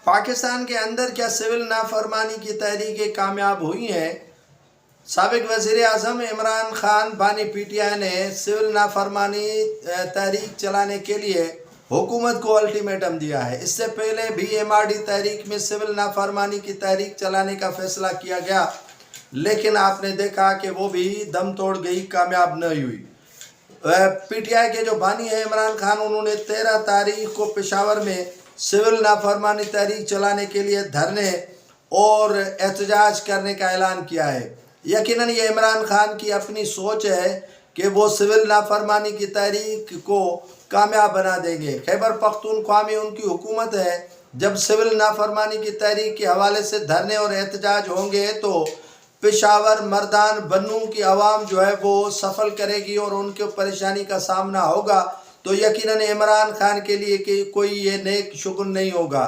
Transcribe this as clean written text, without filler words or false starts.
پاکستان کے اندر کیا سول نافرمانی کی تحریکیں کامیاب ہوئی ہیں؟ سابق وزیر اعظم عمران خان بانی پی ٹی آئی نے سول نافرمانی تحریک چلانے کے لیے حکومت کو الٹیمیٹم دیا ہے۔ اس سے پہلے بھی ایم آر ڈی تحریک میں سول نافرمانی کی تحریک چلانے کا فیصلہ کیا گیا، لیکن آپ نے دیکھا کہ وہ بھی دم توڑ گئی، کامیاب نہیں ہوئی۔ پی ٹی آئی کے جو بانی ہیں عمران خان، انہوں نے 13 تاریخ کو پشاور میں سول نافرمانی تحریک چلانے کے لیے دھرنے اور احتجاج کرنے کا اعلان کیا ہے۔ یقیناً یہ عمران خان کی اپنی سوچ ہے کہ وہ سول نافرمانی کی تحریک کو کامیاب بنا دیں گے۔ خیبر پختونخوا میں ان کی حکومت ہے۔ جب سول نافرمانی کی تحریک کے حوالے سے دھرنے اور احتجاج ہوں گے تو پشاور، مردان، بنوں کی عوام جو ہے وہ سفل کرے گی اور ان کو پریشانی کا سامنا ہوگا، تو یقیناً عمران خان کے لیے کوئی یہ نیک شگن نہیں ہوگا۔